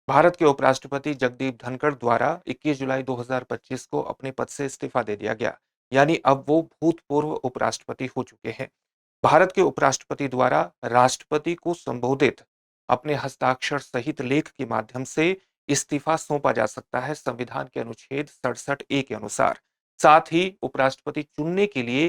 भारत के उपराष्ट्रपति जगदीप धनखड़ द्वारा 21 जुलाई 2025 को अपने पद से इस्तीफा दे दिया गया। यानी अब वो भूतपूर्व उपराष्ट्रपति हो चुके हैं। भारत के उपराष्ट्रपति द्वारा राष्ट्रपति को संबोधित अपने हस्ताक्षर सहित लेख के माध्यम से इस्तीफा सौंपा जा सकता है संविधान के अनुच्छेद 67 ए के अनुसार। साथ ही उपराष्ट्रपति चुनने के लिए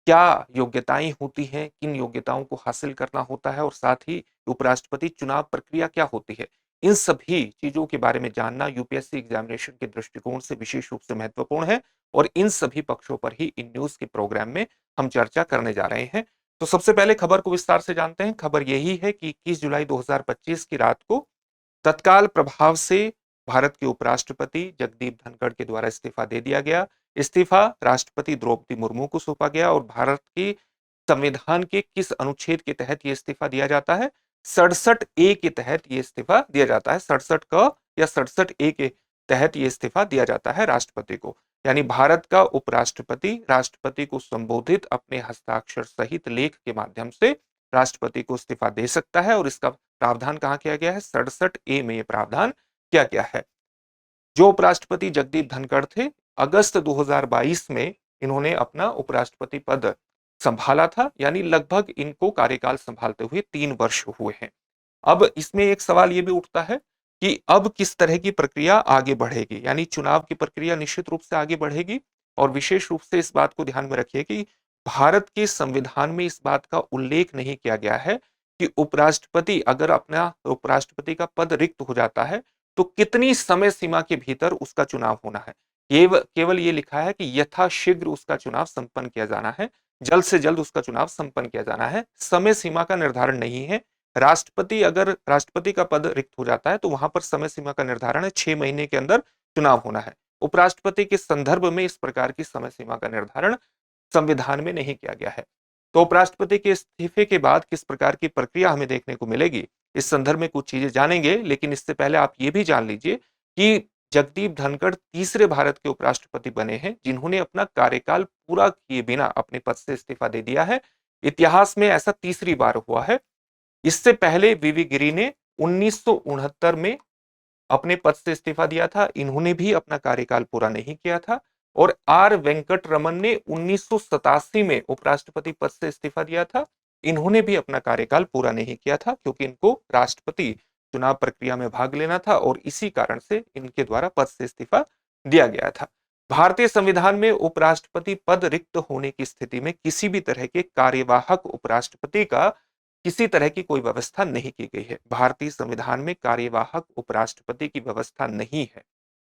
क्या योग्यताएं होती हैं, किन योग्यताओं को हासिल करना होता है और साथ ही उपराष्ट्रपति चुनाव प्रक्रिया क्या होती है, इन सभी चीजों के बारे में जानना यूपीएससी एग्जामिनेशन के दृष्टिकोण से विशेष रूप से महत्वपूर्ण है। और इन सभी पक्षों पर ही इन न्यूज के प्रोग्राम में हम चर्चा करने जा रहे हैं। तो सबसे पहले खबर को विस्तार से जानते हैं। खबर यही है कि 21 जुलाई 2025 की रात को तत्काल प्रभाव से भारत के उपराष्ट्रपति जगदीप धनखड़ के द्वारा इस्तीफा दे दिया गया। इस्तीफा राष्ट्रपति द्रौपदी मुर्मू को सौंपा गया और भारत की संविधान के किस अनुच्छेद के तहत यह इस्तीफा दिया जाता है? 67 ए के तहत यह इस्तीफा दिया जाता है। 67 क या 67 ए के तहत यह इस्तीफा दिया जाता है राष्ट्रपति को। यानी भारत का उपराष्ट्रपति राष्ट्रपति को संबोधित अपने हस्ताक्षर सहित लेख के माध्यम से राष्ट्रपति को इस्तीफा दे सकता है। और इसका प्रावधान कहां किया गया है? 67 ए में यह प्रावधान किया गया है। जो उपराष्ट्रपति जगदीप धनखड़ थे, अगस्त 2022 में इन्होंने अपना उपराष्ट्रपति पद संभाला था। यानी लगभग इनको कार्यकाल संभालते हुए 3 वर्ष हुए हैं। अब इसमें एक सवाल यह भी उठता है कि अब किस तरह की प्रक्रिया आगे बढ़ेगी। यानी चुनाव की प्रक्रिया निश्चित रूप से आगे बढ़ेगी। और विशेष रूप से इस बात को ध्यान में रखिए कि भारत के संविधान में इस बात का उल्लेख नहीं किया गया है कि उपराष्ट्रपति अगर अपना उपराष्ट्रपति का पद रिक्त हो जाता है तो कितनी समय सीमा के भीतर उसका चुनाव होना है। केवल ये लिखा है कि यथाशीघ्र उसका चुनाव संपन्न किया जाना है, जल्द से जल्द उसका चुनाव संपन्न किया जाना है। समय सीमा का निर्धारण नहीं है। अगर राष्ट्रपति का पद रिक्त हो जाता है तो वहां पर समय सीमा का निर्धारण है, 6 महीने के अंदर चुनाव होना है। उपराष्ट्रपति के संदर्भ में इस प्रकार की समय सीमा का निर्धारण संविधान में नहीं किया गया है। तो उपराष्ट्रपति के इस्तीफे के बाद किस प्रकार की प्रक्रिया हमें देखने को मिलेगी, इस संदर्भ में कुछ चीजें जानेंगे। लेकिन इससे पहले आप ये भी जान लीजिए कि जगदीप धनखड़ तीसरे भारत के उपराष्ट्रपति बने हैं जिन्होंने अपना कार्यकाल पूरा किए बिना अपने पद से इस्तीफा दे दिया है। इतिहास में ऐसा तीसरी बार हुआ है। इससे पहले वीवी गिरी ने 1969 में अपने पद से इस्तीफा दिया था, इन्होंने भी अपना कार्यकाल पूरा नहीं किया था। और आर वेंकट रमन ने 1987 में उपराष्ट्रपति पद से इस्तीफा दिया था, इन्होंने भी अपना कार्यकाल पूरा नहीं किया था क्योंकि इनको राष्ट्रपति चुनाव प्रक्रिया में भाग लेना था और इसी कारण से इनके द्वारा पद से इस्तीफा दिया गया था। भारतीय संविधान में उपराष्ट्रपति पद रिक्त होने की स्थिति में किसी भी तरह के कार्यवाहक उपराष्ट्रपति का किसी तरह की कोई व्यवस्था नहीं की गई है। भारतीय संविधान में कार्यवाहक उपराष्ट्रपति की व्यवस्था नहीं है।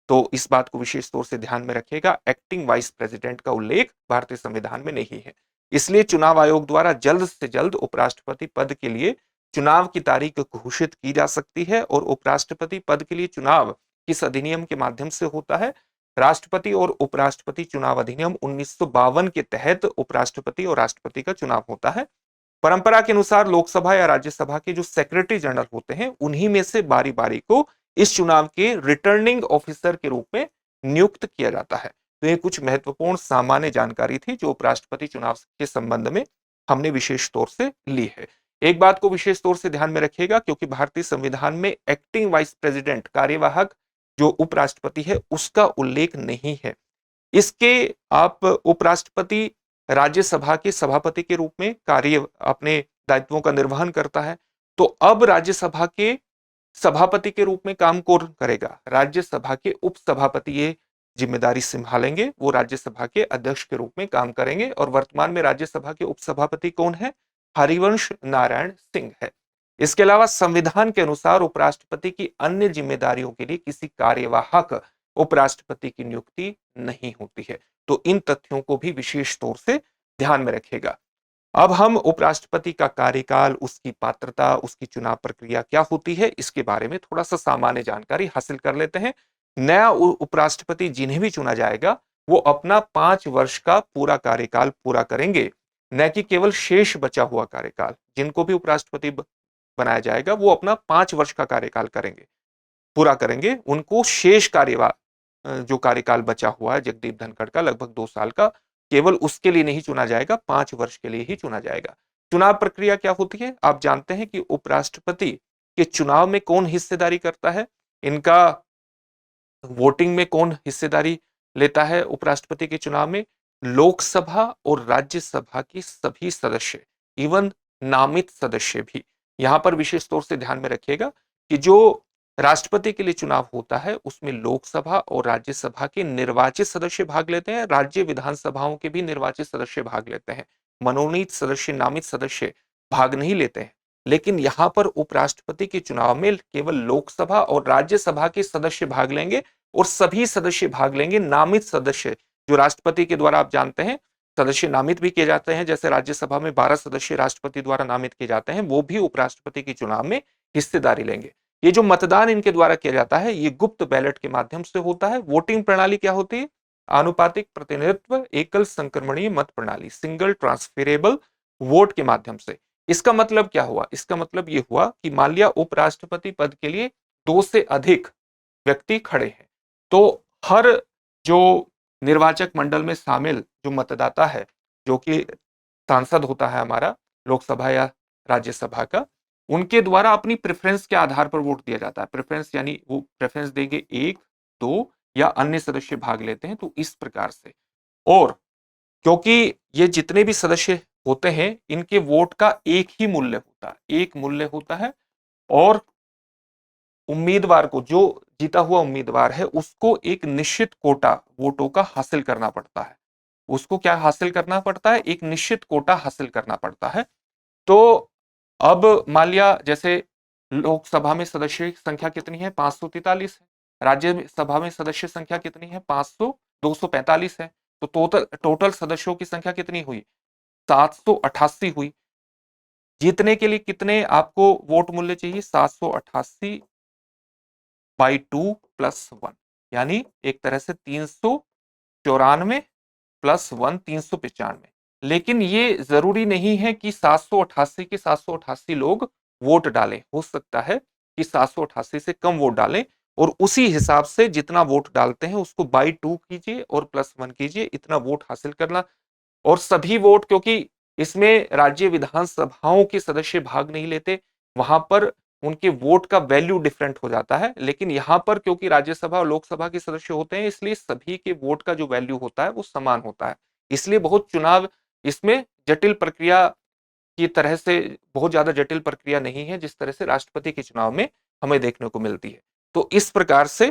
तो इस बात को विशेष तौर से ध्यान में रखिएगा। एक्टिंग वाइस प्रेसिडेंट का उल्लेख भारतीय संविधान में नहीं है। इसलिए चुनाव आयोग द्वारा जल्द से जल्द उपराष्ट्रपति पद के लिए चुनाव की तारीख घोषित की जा सकती है। और उपराष्ट्रपति पद के लिए चुनाव किस अधिनियम के माध्यम से होता है? राष्ट्रपति और उपराष्ट्रपति चुनाव अधिनियम 1952 के तहत उपराष्ट्रपति और राष्ट्रपति का चुनाव होता है। परंपरा के अनुसार लोकसभा या राज्यसभा के जो सेक्रेटरी जनरल होते हैं उन्हीं में से बारी बारी को इस चुनाव के रिटर्निंग ऑफिसर के रूप में नियुक्त किया जाता है। तो ये कुछ महत्वपूर्ण सामान्य जानकारी थी जो उपराष्ट्रपति चुनाव के संबंध में हमने विशेष तौर से ली है। एक बात को विशेष तौर से ध्यान में रखिएगा क्योंकि भारतीय संविधान में एक्टिंग वाइस प्रेसिडेंट कार्यवाहक जो उपराष्ट्रपति है उसका उल्लेख नहीं है। इसके आप उपराष्ट्रपति राज्यसभा के सभापति के रूप में कार्य अपने दायित्वों का निर्वहन करता है। तो अब राज्यसभा के सभापति के रूप में काम कौन करेगा? राज्यसभा के उपसभापति ये जिम्मेदारी संभालेंगे, वो राज्यसभा के अध्यक्ष के रूप में काम करेंगे। और वर्तमान में राज्यसभा के उपसभापति कौन है? हरिवंश नारायण सिंह है। इसके अलावा संविधान के अनुसार उपराष्ट्रपति की अन्य जिम्मेदारियों के लिए किसी कार्यवाहक उपराष्ट्रपति की नियुक्ति नहीं होती है। तो इन तथ्यों को भी विशेष तौर से ध्यान में रखेगा। अब हम उपराष्ट्रपति का कार्यकाल, उसकी पात्रता, उसकी चुनाव प्रक्रिया क्या होती है, इसके बारे में थोड़ा सा सामान्य जानकारी हासिल कर लेते हैं। नया उपराष्ट्रपति जिन्हें भी चुना जाएगा वो अपना 5 वर्ष का पूरा कार्यकाल पूरा करेंगे, न कि केवल शेष बचा हुआ कार्यकाल। जिनको भी उपराष्ट्रपति बनाया जाएगा वो अपना 5 वर्ष का कार्यकाल करेंगे, पूरा करेंगे। उनको शेष जो कार्यकाल बचा हुआ है जगदीप धनखड़ का लगभग 2 साल का, केवल उसके लिए नहीं चुना जाएगा, 5 वर्ष के लिए ही चुना जाएगा। चुनाव प्रक्रिया क्या होती है? आप जानते हैं कि उपराष्ट्रपति के चुनाव में कौन हिस्सेदारी करता है? इनका वोटिंग में कौन हिस्सेदारी लेता है उपराष्ट्रपति के चुनाव में? लोकसभा और राज्यसभा की सभी सदस्य, इवन नामित सदस्य भी। यहां पर विशेष तौर से ध्यान में रखिएगा कि जो राष्ट्रपति के लिए चुनाव होता है उसमें लोकसभा और राज्यसभा के निर्वाचित सदस्य भाग लेते हैं, राज्य विधानसभाओं के भी निर्वाचित सदस्य भाग लेते हैं। मनोनीत सदस्य, नामित सदस्य भाग नहीं लेते हैं। लेकिन यहां पर उपराष्ट्रपति के चुनाव में केवल लोकसभा और राज्यसभा के सदस्य भाग लेंगे और सभी सदस्य भाग लेंगे नामित सदस्य, जो राष्ट्रपति के द्वारा आप जानते हैं सदस्य नामित भी किए जाते हैं, जैसे राज्यसभा में 12 सदस्य राष्ट्रपति द्वारा नामित किए जाते हैं, वो भी उपराष्ट्रपति के चुनाव में हिस्सेदारी लेंगे। ये जो मतदान इनके द्वारा किया जाता है ये गुप्त बैलेट के माध्यम से होता है। वोटिंग प्रणाली क्या होती है? आनुपातिक प्रतिनिधित्व एकल संक्रमणीय मत प्रणाली, सिंगल ट्रांसफरेबल वोट के माध्यम से। इसका मतलब क्या हुआ? इसका मतलब ये हुआ कि मान लिया उपराष्ट्रपति पद के लिए 2 से अधिक व्यक्ति खड़े हैं, तो हर जो निर्वाचक मंडल में शामिल जो मतदाता है, जो कि सांसद होता है हमारा लोकसभा या राज्यसभा का, उनके द्वारा अपनी प्रेफरेंस के आधार पर वोट दिया जाता है। प्रेफरेंस यानी वो प्रेफरेंस देंगे 1, 2 या अन्य सदस्य भाग लेते हैं, तो इस प्रकार से। और क्योंकि ये जितने भी सदस्य होते हैं इनके वोट का एक ही मूल्य होता है, एक मूल्य होता है, और उम्मीदवार को, जो जीता हुआ उम्मीदवार है, उसको एक निश्चित कोटा वोटों का हासिल करना पड़ता है। उसको क्या हासिल करना पड़ता है? एक निश्चित कोटा हासिल करना पड़ता है। तो अब मान लिया जैसे लोकसभा में सदस्य की संख्या कितनी है? 543 है। राज्यसभा में सदस्य संख्या कितनी है? 245 है। तो टोटल टोटल सदस्यों की संख्या कितनी हुई? 788 हुई। जीतने के लिए कितने आपको वोट मूल्य चाहिए? 788 बाई 2 प्लस 1, यानी एक तरह से 394 प्लस 1 395। लेकिन ये जरूरी नहीं है कि 788 के 788 लोग वोट डालें। हो सकता है कि 788 से कम वोट डालें, और उसी हिसाब से जितना वोट डालते हैं उसको बाई 2 कीजिए और प्लस 1 कीजिए, इतना वोट हासिल करना। और सभी वोट, क्योंकि इसमें राज्य विधानसभाओं के सदस्य भाग नहीं लेते, वहां पर उनके वोट का वैल्यू डिफरेंट हो जाता है। लेकिन यहां पर क्योंकि राज्यसभा और लोकसभा के सदस्य होते हैं, इसलिए सभी के वोट का जो वैल्यू होता है वो समान होता है। इसलिए बहुत चुनाव इसमें जटिल प्रक्रिया की तरह से, बहुत ज्यादा जटिल प्रक्रिया नहीं है जिस तरह से राष्ट्रपति के चुनाव में हमें देखने को मिलती है। तो इस प्रकार से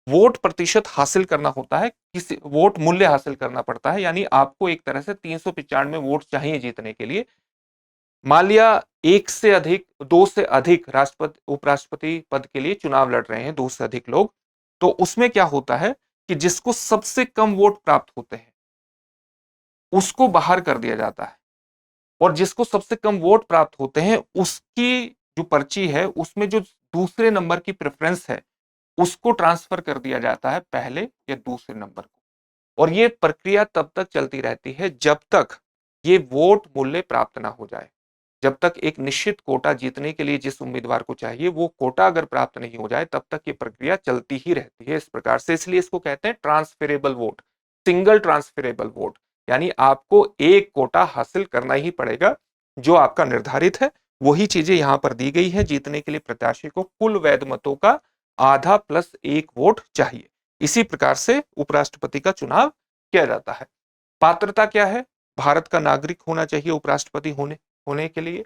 वोट प्रतिशत हासिल करना होता है, किसी वोट मूल्य हासिल करना पड़ता है, यानी आपको एक तरह से 395 वोट चाहिए जीतने के लिए। मान लिया एक से अधिक, 2 से अधिक राष्ट्रपति उपराष्ट्रपति पद के लिए चुनाव लड़ रहे हैं, 2 से अधिक लोग, तो उसमें क्या होता है कि जिसको सबसे कम वोट प्राप्त होते हैं उसको बाहर कर दिया जाता है, और जिसको सबसे कम वोट प्राप्त होते हैं उसकी जो पर्ची है उसमें जो दूसरे नंबर की प्रेफरेंस है उसको ट्रांसफर कर दिया जाता है पहले या दूसरे नंबर को। और ये प्रक्रिया तब तक चलती रहती है जब तक ये वोट मूल्य प्राप्त ना हो जाए। जब तक एक निश्चित कोटा जीतने के लिए जिस उम्मीदवार को चाहिए वो कोटा अगर प्राप्त नहीं हो जाए, तब तक ये प्रक्रिया चलती ही रहती है इस प्रकार से। इसलिए इसको कहते हैं transferable vote, single transferable vote, यानी आपको एक कोटा हासिल करना ही पड़ेगा जो आपका निर्धारित है। वही चीजें यहां पर दी गई है। जीतने के लिए प्रत्याशी को कुल वैध मतों का आधा प्लस 1 वोट चाहिए। इसी प्रकार से उपराष्ट्रपति का चुनाव किया जाता है। पात्रता क्या है? भारत का नागरिक होना चाहिए उपराष्ट्रपति होने होने के लिए,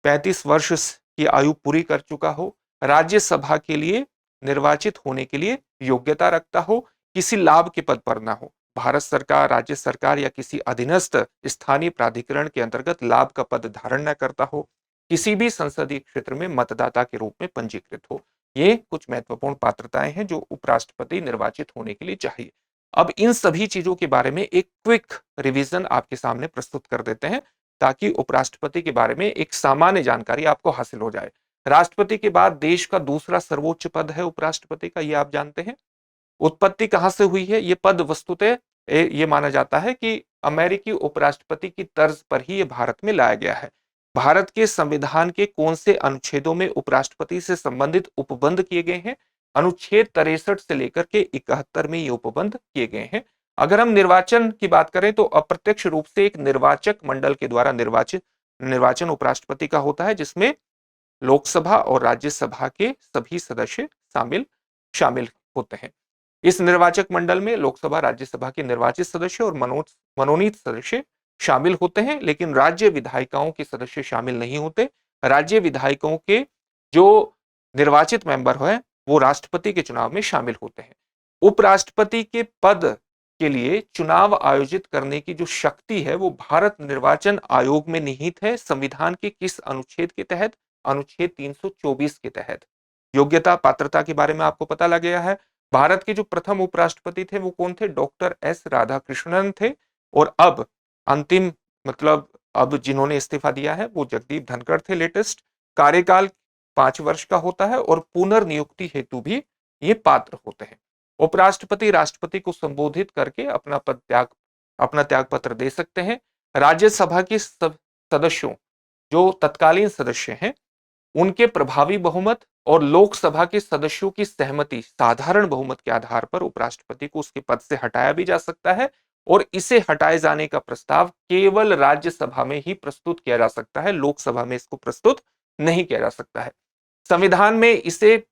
35 वर्ष की आयु पूरी कर चुका हो, राज्यसभा के लिए निर्वाचित होने के लिए योग्यता रखता हो, किसी लाभ के पद पर ना हो, भारत सरकार, राज्य सरकार या किसी अधीनस्थ स्थानीय प्राधिकरण के अंतर्गत लाभ का पद धारण न करता हो, किसी भी संसदीय क्षेत्र में मतदाता के रूप में पंजीकृत हो। ये कुछ महत्वपूर्ण पात्रताएं हैं जो उपराष्ट्रपति निर्वाचित होने के लिए चाहिए। अब इन सभी चीजों के बारे में एक क्विक रिवीजन आपके सामने प्रस्तुत कर देते हैं, ताकि उपराष्ट्रपति के बारे में एक सामान्य जानकारी आपको हासिल हो जाए। राष्ट्रपति के बाद देश का दूसरा सर्वोच्च पद है उपराष्ट्रपति का, ये आप जानते हैं। उत्पत्ति कहां से हुई है? ये पद वस्तुतः ये माना जाता है कि अमेरिकी उपराष्ट्रपति की तर्ज पर ही ये भारत में लाया गया है। भारत के संविधान के कौन से अनुच्छेदों में उपराष्ट्रपति से संबंधित उपबंध किए गए हैं? अनुच्छेद 63 से लेकर के 71 में ये उपबंध किए गए हैं। अगर हम निर्वाचन की बात करें तो अप्रत्यक्ष रूप से एक निर्वाचक मंडल के द्वारा निर्वाचन उपराष्ट्रपति का होता है, जिसमें लोकसभा और राज्यसभा के सभी सदस्य शामिल शामिल होते हैं। इस निर्वाचक मंडल में लोकसभा, राज्यसभा के निर्वाचित सदस्य और मनोनीत सदस्य शामिल होते हैं, लेकिन राज्य विधायिकाओं के सदस्य शामिल नहीं होते। राज्य विधायिकाओं के जो निर्वाचित मेंबर है वो राष्ट्रपति के चुनाव में शामिल होते हैं। उपराष्ट्रपति के पद के लिए चुनाव आयोजित करने की जो शक्ति है वो भारत निर्वाचन आयोग में निहित है। संविधान के किस अनुच्छेद के तहत? अनुच्छेद 324 के तहत। योग्यता पात्रता के बारे में आपको पता लग गया है। भारत के जो प्रथम उपराष्ट्रपति थे वो कौन थे? डॉक्टर एस राधाकृष्णन थे। और अब अंतिम मतलब अब जिन्होंने इस्तीफा दिया है वो जगदीप धनखड़ थे। लेटेस्ट कार्यकाल 5 वर्ष का होता है और पुनर्नियुक्ति हेतु भी ये पात्र होते हैं। उपराष्ट्रपति राष्ट्रपति को संबोधित करके अपना त्याग पत्र दे सकते हैं। राज्यसभा के सदस्यों जो तत्कालीन सदस्य हैं उनके प्रभावी बहुमत और लोकसभा के सदस्यों की सहमति, साधारण बहुमत के आधार पर उपराष्ट्रपति को उसके पद से हटाया भी जा सकता है और इसे हटाए जाने का प्रस्ताव केवल राज्यसभा में ही प्रस्तुत किया जा सकता है, लोकसभा में इसको प्रस्तुत नहीं किया जा सकता है। संविधान में इसे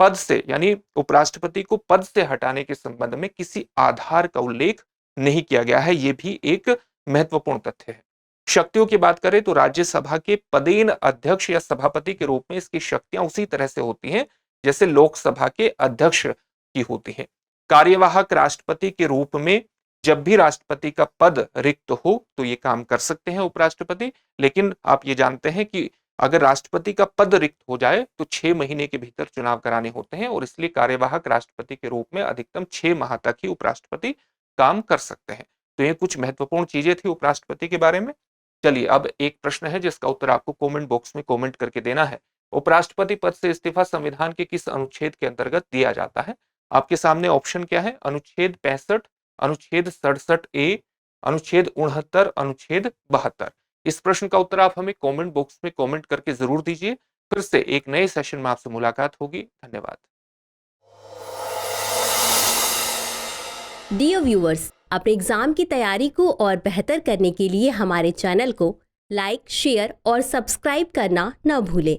पद से यानी उपराष्ट्रपति को पद से हटाने के संबंध में किसी आधार का उल्लेख नहीं किया गया है। यह भी एक महत्वपूर्ण तथ्य है। शक्तियों की बात करें तो राज्यसभा के पदेन अध्यक्ष या सभापति के रूप में इसकी शक्तियां उसी तरह से होती हैं जैसे लोकसभा के अध्यक्ष की होती हैं। कार्यवाहक राष्ट्रपति के रूप में जब भी राष्ट्रपति का पद रिक्त हो तो ये काम कर सकते हैं उपराष्ट्रपति, लेकिन आप ये जानते हैं कि अगर राष्ट्रपति का पद रिक्त हो जाए तो 6 महीने के भीतर चुनाव कराने होते हैं और इसलिए कार्यवाहक राष्ट्रपति के रूप में अधिकतम 6 माह तक ही उपराष्ट्रपति काम कर सकते हैं। तो ये कुछ महत्वपूर्ण चीजें थी उपराष्ट्रपति के बारे में। चलिए अब एक प्रश्न है जिसका उत्तर आपको कमेंट बॉक्स में कमेंट करके देना है। उपराष्ट्रपति पद से इस्तीफा संविधान के किस अनुच्छेद के अंतर्गत दिया जाता है? आपके सामने ऑप्शन क्या है? अनुच्छेद 65, अनुच्छेद 67 ए, अनुच्छेद 69, अनुच्छेद 72। इस प्रश्न का उत्तर आप हमें कमेंट बॉक्स में कमेंट करके जरूर दीजिए। फिर से एक नए सेशन में आपसे मुलाकात होगी। धन्यवाद। डियर व्यूअर्स, अपने एग्जाम की तैयारी को और बेहतर करने के लिए हमारे चैनल को लाइक, शेयर और सब्सक्राइब करना न भूलें।